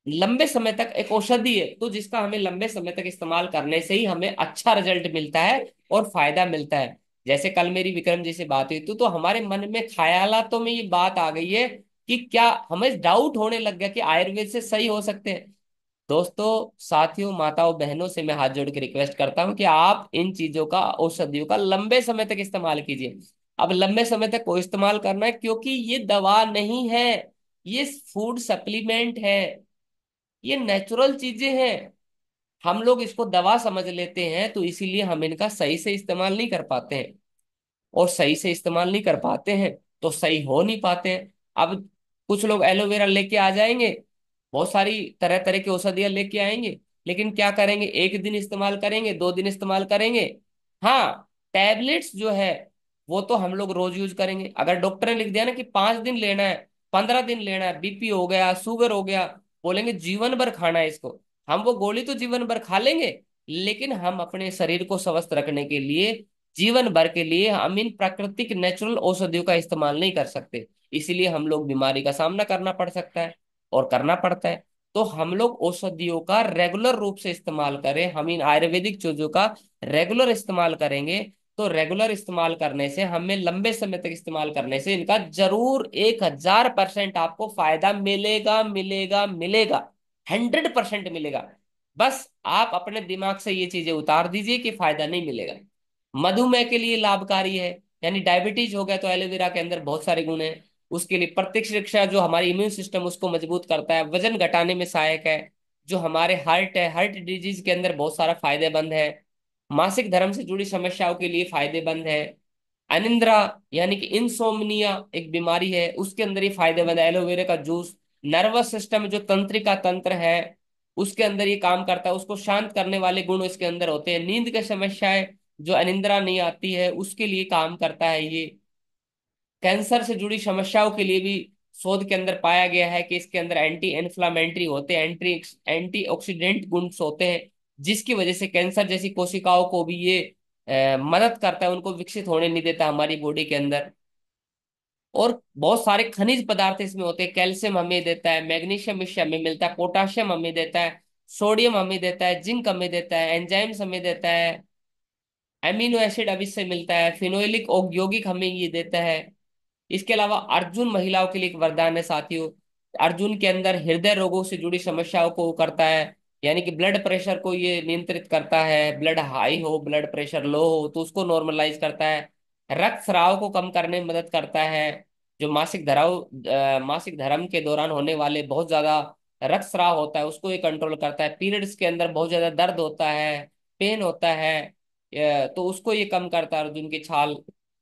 लंबे समय तक एक औषधि है, तो जिसका हमें लंबे समय तक इस्तेमाल करने से ही हमें अच्छा रिजल्ट मिलता है और फायदा मिलता है। जैसे कल मेरी विक्रम जी से बात हुई तो हमारे मन में ख्यालातों में ये बात आ गई है कि क्या हमें डाउट होने लग गया कि आयुर्वेद से सही हो सकते हैं। दोस्तों, साथियों, माताओं, बहनों से मैं हाथ जोड़ के रिक्वेस्ट करता हूं कि आप इन चीजों का, औषधियों का लंबे समय तक इस्तेमाल कीजिए। अब लंबे समय तक को इस्तेमाल करना है क्योंकि ये दवा नहीं है, ये फूड सप्लीमेंट है, ये नेचुरल चीजें हैं। हम लोग इसको दवा समझ लेते हैं तो इसीलिए हम इनका सही से इस्तेमाल नहीं कर पाते हैं। और सही से इस्तेमाल नहीं कर पाते हैं तो सही हो नहीं पाते हैं। अब कुछ लोग एलोवेरा लेके आ जाएंगे, बहुत सारी तरह तरह की औषधियां लेके आएंगे, लेकिन क्या करेंगे, एक दिन इस्तेमाल करेंगे, 2 दिन इस्तेमाल करेंगे। हाँ, टैबलेट्स जो है वो तो हम लोग रोज यूज करेंगे। अगर डॉक्टर ने लिख दिया ना कि 5 दिन लेना है, 15 दिन लेना है, बीपी हो गया, शुगर हो गया, बोलेंगे जीवन भर खाना है इसको। हम वो गोली तो जीवन भर खा लेंगे, लेकिन हम अपने शरीर को स्वस्थ रखने के लिए, जीवन भर के लिए हम इन प्राकृतिक नेचुरल औषधियों का इस्तेमाल नहीं कर सकते। इसीलिए हम लोग बीमारी का सामना करना पड़ सकता है और करना पड़ता है। तो हम लोग औषधियों का रेगुलर रूप से इस्तेमाल करें, हम इन आयुर्वेदिक चीजों का रेगुलर इस्तेमाल करेंगे। तो रेगुलर इस्तेमाल करने से, हमें लंबे समय तक इस्तेमाल करने से इनका जरूर 1000% आपको फायदा मिलेगा, मिलेगा, मिलेगा। 100% मिलेगा। बस आप अपने दिमाग से ये चीजें उतार दीजिए कि फायदा नहीं मिलेगा। मधुमेह के लिए लाभकारी है, यानी डायबिटीज हो गया तो एलोवेरा के अंदर बहुत सारे गुण हैं। उसके लिए प्रत्यक्ष शिक्षा, जो हमारी इम्यून सिस्टम उसको मजबूत करता है, वजन घटाने में सहायक है। जो हमारे हार्ट है, हार्ट डिजीज के अंदर बहुत सारा फायदेमंद है। मासिक धर्म से जुड़ी समस्याओं के लिए फायदेमंद है। अनिद्रा यानी कि इंसोम्निया एक बीमारी है, उसके अंदर ही फायदेमंद है एलोवेरा का जूस। नर्वस सिस्टम, जो तंत्रिका तंत्र है, उसके अंदर ये काम करता है, उसको शांत करने वाले गुण इसके अंदर होते हैं। नींद की समस्याएं, जो अनिद्रा नहीं आती है, उसके लिए काम करता है ये। कैंसर से जुड़ी समस्याओं के लिए भी शोध के अंदर पाया गया है कि इसके अंदर एंटी इन्फ्लामेटरी होते हैं, एंटी ऑक्सीडेंट गुण होते हैं, जिसकी वजह से कैंसर जैसी कोशिकाओं को भी ये मदद करता है, उनको विकसित होने नहीं देता हमारी बॉडी के अंदर। और बहुत सारे खनिज पदार्थ इसमें होते हैं। कैल्शियम हमें देता है, मैग्नीशियम इससे हमें मिलता है, पोटाशियम हमें देता है, सोडियम हमें देता है, जिंक हमें देता है, एंजाइम्स हमें देता है, एमिनो एसिड अब इससे मिलता है, फिनोलिक यौगिक हमें ये देता है। इसके अलावा अर्जुन महिलाओं के लिए एक वरदान है साथियों। अर्जुन के अंदर हृदय रोगों से जुड़ी समस्याओं को करता है, यानी कि ब्लड प्रेशर को ये नियंत्रित करता है। ब्लड हाई हो, ब्लड प्रेशर लो हो तो उसको नॉर्मलाइज करता है। रक्त स्राव को कम करने में मदद करता है। जो मासिक धर्म के दौरान होने वाले बहुत ज्यादा रक्त स्राव होता है उसको ये कंट्रोल करता है। पीरियड्स के अंदर बहुत ज्यादा दर्द होता है, पेन होता है, तो उसको ये कम करता है अर्जुन की छाल।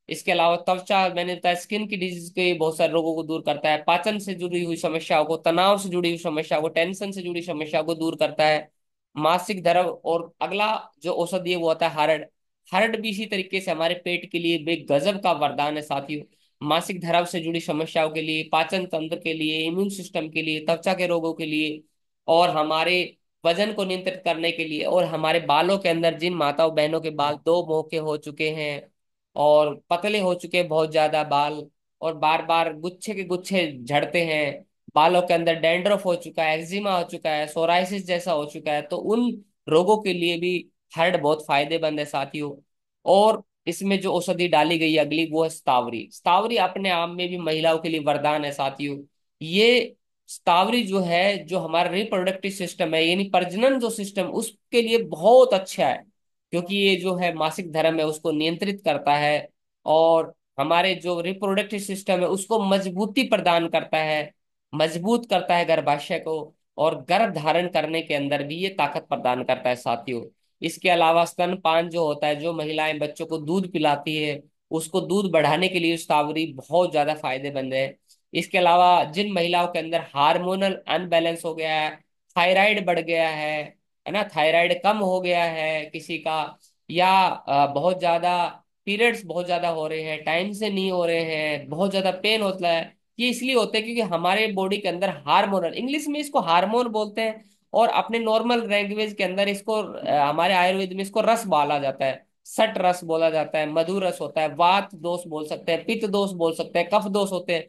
इसके अलावा त्वचा, मैंने बताया, स्किन की डिजीज के बहुत सारे रोगों को दूर करता है। पाचन से जुड़ी हुई समस्याओं को, तनाव से जुड़ी हुई समस्याओं को, टेंशन से जुड़ी समस्याओं को दूर करता है। मासिक धर्म, और अगला जो औषधि है वो होता है हरड़। हरड़ भी इसी तरीके से हमारे पेट के लिए बेगजब का वरदान है साथियों। मासिक धर्म से जुड़ी समस्याओं के लिए, पाचन तंत्र के लिए, इम्यून सिस्टम के लिए, त्वचा के रोगों के लिए, और हमारे वजन को नियंत्रित करने के लिए, और हमारे बालों के अंदर, जिन माताओं बहनों के बाल दो मुंह के हो चुके हैं और पतले हो चुके हैं बहुत ज्यादा बाल, और बार बार गुच्छे के गुच्छे झड़ते हैं, बालों के अंदर डैंड्रफ हो चुका है, एक्जिमा हो चुका है, सोराइसिस जैसा हो चुका है, तो उन रोगों के लिए भी हर्ड बहुत फायदेमंद है साथियों। और इसमें जो औषधि डाली गई है अगली, वो है स्तावरी। स्तावरी अपने आप में भी महिलाओं के लिए वरदान है साथियों। ये स्तावरी जो है, जो हमारा रिप्रोडक्टिव सिस्टम है, यानी प्रजनन जो सिस्टम, उसके लिए बहुत अच्छा है। क्योंकि ये जो है मासिक धर्म है उसको नियंत्रित करता है, और हमारे जो रिप्रोडक्टिव सिस्टम है उसको मजबूती प्रदान करता है, मजबूत करता है गर्भाशय को, और गर्भ धारण करने के अंदर भी ये ताकत प्रदान करता है साथियों। इसके अलावा स्तनपान जो होता है, जो महिलाएं बच्चों को दूध पिलाती है, उसको दूध बढ़ाने के लिए स्ट्रॉबेरी बहुत ज्यादा फायदेमंद है। इसके अलावा जिन महिलाओं के अंदर हार्मोनल अनबैलेंस हो गया है, थायराइड बढ़ गया है ना, थायराइड कम हो गया है किसी का, या बहुत ज्यादा पीरियड्स बहुत ज्यादा हो रहे हैं, टाइम से नहीं हो रहे हैं, बहुत ज्यादा पेन होता है, ये इसलिए होता है क्योंकि हमारे बॉडी के अंदर हार्मोनल, इंग्लिश में इसको हार्मोन बोलते हैं, और अपने नॉर्मल लैंग्वेज के अंदर इसको हमारे आयुर्वेद में इसको रस बोला जाता है, सट रस बोला जाता है, मधु रस होता है, वात दोष बोल सकते हैं, पित्त दोष बोल सकते हैं, कफ दोष होते हैं,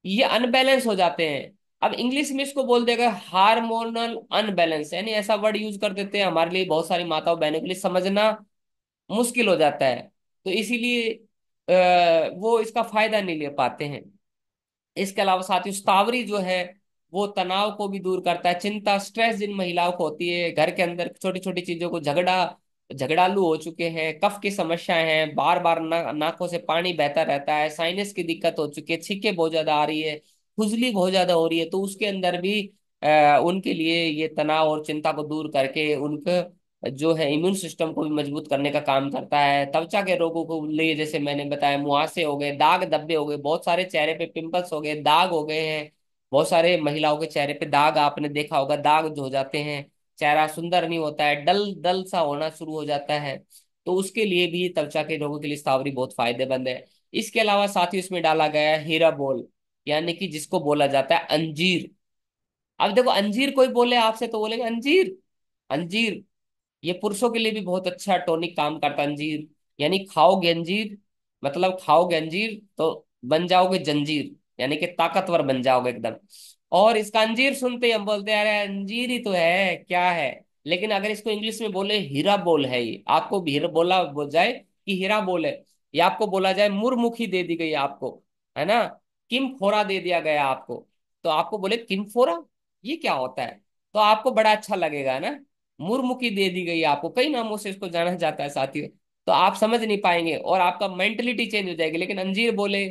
ये अनबैलेंस हो जाते हैं। अब इंग्लिश में इसको बोल देगा हार्मोनल अनबैलेंस, यानी ऐसा वर्ड यूज कर देते हैं, हमारे लिए बहुत सारी माताओं बहनों के लिए समझना मुश्किल हो जाता है, तो इसीलिए वो इसका फायदा नहीं ले पाते हैं। इसके अलावा साथियों शतावरी जो है वो तनाव को भी दूर करता है, चिंता स्ट्रेस जिन महिलाओं को होती है, घर के अंदर छोटी छोटी चीजों को झगड़ालू हो चुके हैं, कफ की समस्याएं हैं, बार बार नाकों से पानी बहता रहता है, साइनस की दिक्कत हो चुकी है, छींकें बहुत ज्यादा आ रही है, खुजली बहुत ज्यादा हो रही है, तो उसके अंदर भी उनके लिए ये तनाव और चिंता को दूर करके उनके जो है इम्यून सिस्टम को भी मजबूत करने का काम करता है। त्वचा के रोगों को लिए जैसे मैंने बताया, मुहासे हो गए, दाग धब्बे हो गए, बहुत सारे चेहरे पे पिंपल्स हो गए, दाग हो गए हैं, बहुत सारे महिलाओं के चेहरे पे दाग आपने देखा होगा, दाग जो हो जाते हैं, चेहरा सुंदर नहीं होता है, डल डल सा होना शुरू हो जाता है, तो उसके लिए भी त्वचा के रोगों के लिए स्ट्रॉबेरी बहुत फायदेमंद है। इसके अलावा साथ ही इसमें डाला गया है हीरा बोल, यानी कि जिसको बोला जाता है अंजीर। अब देखो अंजीर कोई बोले आपसे तो बोलेंगे अंजीर, अंजीर ये पुरुषों के लिए भी बहुत अच्छा टॉनिक काम करता है अंजीर, यानी खाओगे अंजीर, मतलब खाओगे अंजीर तो बन जाओगे जंजीर, यानी कि ताकतवर बन जाओगे एकदम। और इसका अंजीर सुनते ही हम बोलते हैं अरे अंजीर ही तो है, क्या है, लेकिन अगर इसको इंग्लिश में बोले हीरा बोल है, ये आपको भी हीरा बोला बोल जाए कि हीरा बोल है, या आपको बोला जाए मुरमुखी दे दी गई आपको, है ना, किम फोरा दे दिया गया आपको, तो आपको बोले किम फोरा, ये क्या होता है, तो आपको बड़ा अच्छा लगेगा ना, मुर्मुखी दे दी गई आपको, कई नामों से इसको जाना जाता है साथियों, तो आप समझ नहीं पाएंगे और आपका मेंटलिटी चेंज हो जाएगी, लेकिन अंजीर बोले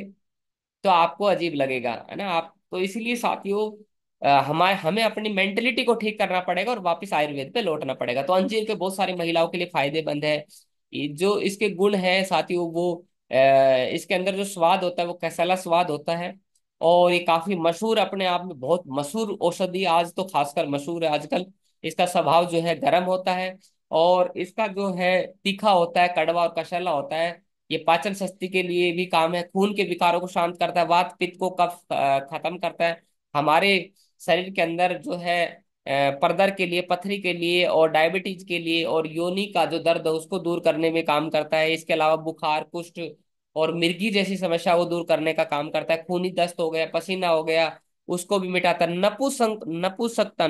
तो आपको अजीब लगेगा, है ना आप, तो इसीलिए साथियों हमारे हमें अपनी मेंटलिटी को ठीक करना पड़ेगा और वापस आयुर्वेद पे लौटना पड़ेगा। तो अंजीर के बहुत सारी महिलाओं के लिए फायदेमंद है, ये जो इसके गुण है साथियों वो इसके अंदर जो स्वाद होता है वो कैसाला स्वाद होता है, और ये काफी मशहूर, अपने आप में बहुत मशहूर औषधि, आज तो खासकर मशहूर है आजकल। इसका स्वभाव जो है गर्म होता है, और इसका जो है तीखा होता है, कड़वा और कषैला होता है। ये पाचन शक्ति के लिए भी काम है, खून के विकारों को शांत करता है, वात पित्त को कफ खत्म करता है, हमारे शरीर के अंदर जो है परदर के लिए, पथरी के लिए, और डायबिटीज के लिए, और योनि का जो दर्द है उसको दूर करने में काम करता है। इसके अलावा बुखार, कुष्ठ और मिर्गी जैसी समस्या को दूर करने का काम करता है। खूनी दस्त हो गया, पसीना हो गया, उसको भी मिटाता है। नपुंसकता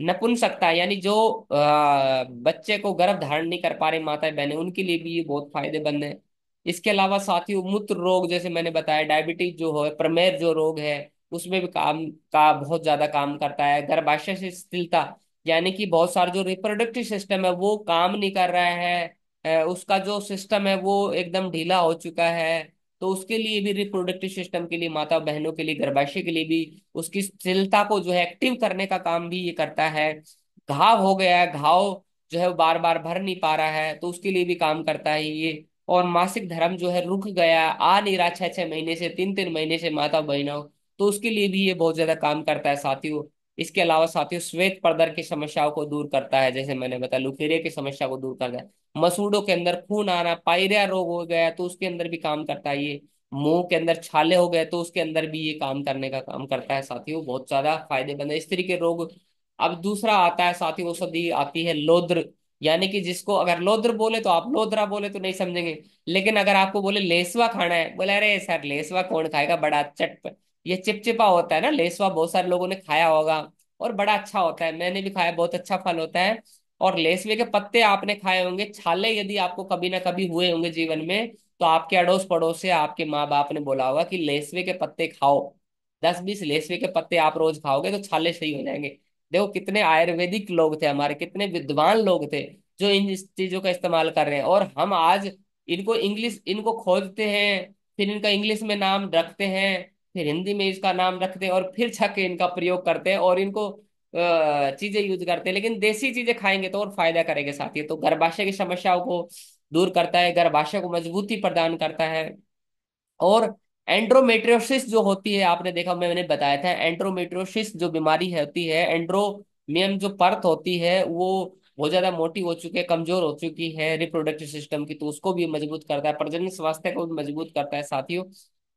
नपुंसकता यानी जो बच्चे को गर्भ धारण नहीं कर पा रही माताएं बहनें, उनके लिए भी ये बहुत फायदेमंद है। इसके अलावा साथियों मूत्र रोग जैसे मैंने बताया, डायबिटीज जो है, प्रमेह जो रोग है, उसमें भी काम का बहुत ज्यादा काम करता है। गर्भाशय से शिथिलता, यानी कि बहुत सारे जो रिप्रोडक्टिव सिस्टम है वो काम नहीं कर रहा है, उसका जो सिस्टम है वो एकदम ढीला हो चुका है, तो उसके लिए भी, रिप्रोडक्टिव सिस्टम के लिए, माता बहनों के लिए, गर्भाशय के लिए भी उसकी स्थिरता को जो है एक्टिव करने का काम भी ये करता है। घाव हो गया है, घाव जो है वो बार बार भर नहीं पा रहा है, तो उसके लिए भी काम करता है ये। और मासिक धर्म जो है रुक गया, आ नहीं रहा 6 6 महीने से, 3 3 महीने से माता बहनों, तो उसके लिए भी ये बहुत ज्यादा काम करता है साथियों। इसके अलावा साथियों श्वेत प्रदर की समस्याओं को दूर करता है, जैसे मैंने बताया लुकेरिया की समस्या को दूर करता है। मसूड़ों के अंदर खून आना, पायरिया रोग हो गया तो उसके अंदर भी काम करता है ये। मुंह के अंदर छाले हो गए तो उसके अंदर भी ये काम करने का काम करता है साथियों, बहुत ज्यादा फायदेमंद है स्त्री के रोग। अब दूसरा आता है साथियों, औषधि आती है लोद्र, यानी कि जिसको अगर लोद्र बोले तो आप लोदरा बोले तो नहीं समझेंगे, लेकिन अगर आपको बोले लेसवा खाना है, बोले अरे सर लेसवा कौन खाएगा, बड़ा ये चिपचिपा होता है ना लेसवा, बहुत सारे लोगों ने खाया होगा, और बड़ा अच्छा होता है, मैंने भी खाया, बहुत अच्छा फल होता है। और लेसवे के पत्ते आपने खाए होंगे, छाले यदि आपको कभी ना कभी हुए होंगे जीवन में, तो आपके अड़ोस पड़ोस से आपके माँ बाप ने बोला होगा कि लेसवे के पत्ते खाओ, 10 20 लेसवे के पत्ते आप रोज खाओगे तो छाले सही हो जाएंगे। देखो कितने आयुर्वेदिक लोग थे हमारे, कितने विद्वान लोग थे जो इन चीजों का इस्तेमाल कर रहे हैं, और हम आज इनको खोजते हैं, फिर इनका इंग्लिश में नाम रखते हैं, फिर हिंदी में इसका नाम रखते हैं, और फिर जाके इनका प्रयोग करते हैं, और इनको चीजें यूज करते हैं, लेकिन देसी चीजें खाएंगे तो और फायदा करेंगे साथी। तो गर्भाशय की समस्याओं को दूर करता है, गर्भाशय को मजबूती प्रदान करता है। और एंड्रोमेट्रियोसिस जो होती है, आपने देखा, मैंने बताया था, एंड्रोमेट्रियोसिस जो बीमारी होती है, एंड्रोमियम जो परत होती है वो बहुत ज्यादा मोटी हो चुकी है, कमजोर हो चुकी है रिप्रोडक्टिव सिस्टम की, तो उसको भी मजबूत करता है, प्रजनन स्वास्थ्य को भी मजबूत करता है साथियों।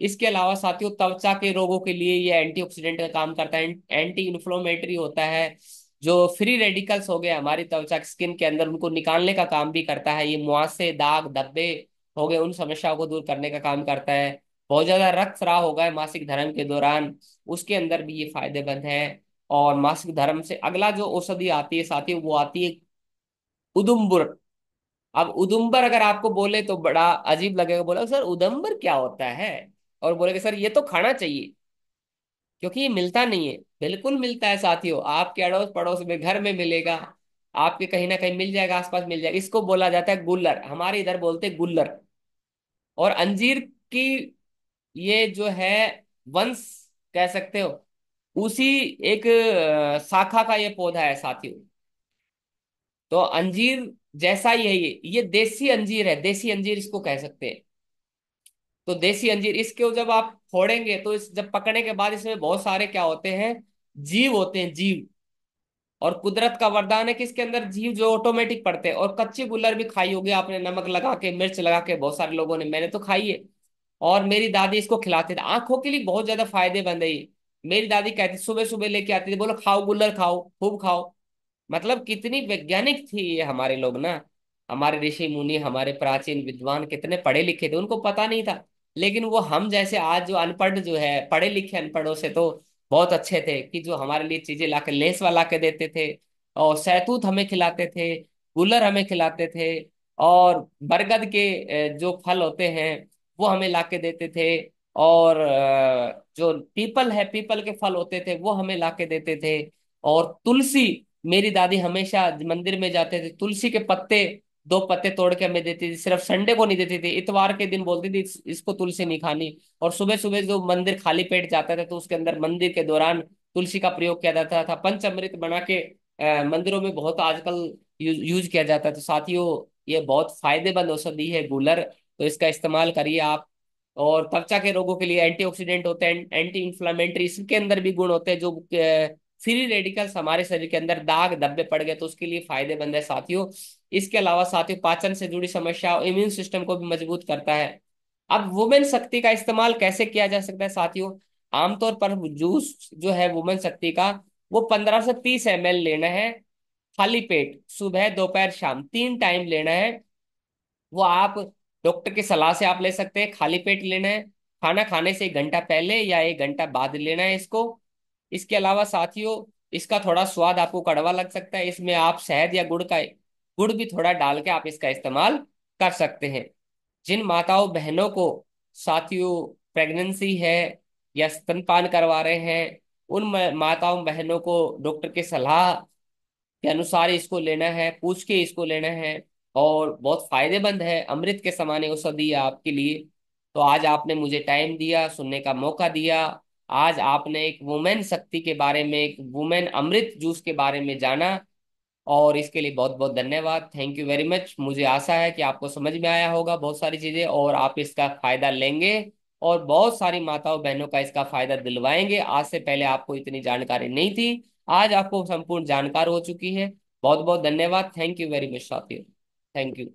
इसके अलावा साथियों त्वचा के रोगों के लिए ये एंटीऑक्सीडेंट का काम करता है, एंटी इन्फ्लोमेटरी होता है। जो फ्री रेडिकल्स हो गए हमारी त्वचा स्किन के अंदर, उनको निकालने का काम भी करता है। ये मुहासे, दाग धब्बे हो गए, उन समस्याओं को दूर करने का काम करता है। बहुत ज्यादा रक्तस्राव हो गए मासिक धर्म के दौरान, उसके अंदर भी ये फायदेमंद है। और मासिक धर्म से अगला जो औषधि आती है साथियों, वो आती है उदुम्बर। अब उदुम्बर अगर आपको बोले तो बड़ा अजीब लगेगा, बोला सर उदुम्बर क्या होता है, और बोलेगे सर ये तो खाना चाहिए, क्योंकि ये मिलता नहीं है। बिल्कुल मिलता है साथियों, आपके अड़ोस पड़ोस में, घर में मिलेगा, आपके कहीं ना कहीं मिल जाएगा, आसपास मिल जाएगा। इसको बोला जाता है गुल्लर, हमारे इधर बोलते हैं गुल्लर। और अंजीर की ये जो है वंश कह सकते हो, उसी एक शाखा का ये पौधा है साथियों। तो अंजीर जैसा ही है ये देसी अंजीर है, देसी अंजीर इसको कह सकते हैं। तो देसी अंजीर इसके जब आप फोड़ेंगे तो इस जब पकने के बाद इसमें बहुत सारे क्या होते हैं, जीव होते हैं, जीव। और कुदरत का वरदान है कि इसके अंदर जीव जो ऑटोमेटिक पड़ते हैं। और कच्ची गुल्लर भी खाई होगी आपने, नमक लगा के, मिर्च लगा के, बहुत सारे लोगों ने, मैंने तो खाई है। और मेरी दादी इसको खिलाते थे, आंखों के लिए बहुत ज्यादा फायदेमंद है ये। मेरी दादी कहती सुबह सुबह लेके आती थी, बोलो खाओ गुल्लर खाओ, खूब खाओ। मतलब कितनी वैज्ञानिक थी ये हमारे लोग ना, हमारे ऋषि मुनि, हमारे प्राचीन विद्वान कितने पढ़े लिखे थे, उनको पता नहीं था। लेकिन वो हम जैसे आज जो अनपढ़ जो है, पढ़े लिखे अनपढ़ों से तो बहुत अच्छे थे, कि जो हमारे लिए चीजें लाके, लेस वाला के देते थे, और सहतूत हमें खिलाते थे, गुलर हमें खिलाते थे, और बरगद के जो फल होते हैं वो हमें लाके देते थे। और जो पीपल है, पीपल के फल होते थे वो हमें लाके देते थे। और तुलसी, मेरी दादी हमेशा मंदिर में जाते थे, तुलसी के पत्ते, दो पत्ते तोड़ के हमें देती थी। सिर्फ संडे को नहीं देती थी, इतवार के दिन बोलती थी इसको तुलसी नहीं खानी। और सुबह सुबह जो मंदिर खाली पेट जाता था तो उसके अंदर मंदिर के दौरान तुलसी का प्रयोग किया जाता था, पंचामृत बना के मंदिरों में बहुत आजकल यूज किया जाता है। तो साथियों ये बहुत फायदेमंद औषधि है गूलर, तो इसका इस्तेमाल करिए आप। और त्वचा के रोगों के लिए एंटीऑक्सीडेंट होते हैं, एंटी इंफ्लामेटरी, इसके अंदर भी गुण होते हैं। जो फ्री रेडिकल्स हमारे शरीर के अंदर दाग धब्बे पड़ गए तो उसके लिए फायदेमंद है साथियों। इसके अलावा साथियों पाचन से जुड़ी समस्या, इम्यून सिस्टम को भी मजबूत करता है। अब वुमेन शक्ति का इस्तेमाल कैसे किया जा सकता है साथियों? आमतौर पर जूस जो है वुमेन शक्ति का, वो 15 से 30 ml लेना है, खाली पेट, सुबह दोपहर शाम 3 टाइम लेना है। वो आप डॉक्टर की सलाह से आप ले सकते हैं, खाली पेट लेना है, खाना खाने से 1 घंटा पहले या 1 घंटा बाद लेना है इसको। इसके अलावा साथियों इसका थोड़ा स्वाद आपको कड़वा लग सकता है, इसमें आप शहद या गुड़ भी थोड़ा डाल के आप इसका इस्तेमाल कर सकते हैं। जिन माताओं बहनों को साथियों प्रेगनेंसी है या स्तनपान करवा रहे हैं, उन माताओं बहनों को डॉक्टर की सलाह के अनुसार इसको लेना है, पूछ के इसको लेना है। और बहुत फायदेमंद है, अमृत के समान औषधि है आपके लिए। तो आज आपने मुझे टाइम दिया, सुनने का मौका दिया। आज आपने एक वुमेन शक्ति के बारे में, एक वुमेन अमृत जूस के बारे में जाना, और इसके लिए बहुत बहुत धन्यवाद, थैंक यू वेरी मच। मुझे आशा है कि आपको समझ में आया होगा बहुत सारी चीजें, और आप इसका फायदा लेंगे, और बहुत सारी माताओं बहनों का इसका फायदा दिलवाएंगे। आज से पहले आपको इतनी जानकारी नहीं थी, आज आपको संपूर्ण जानकार हो चुकी है। बहुत बहुत धन्यवाद, थैंक यू वेरी मच साथियों, थैंक यू।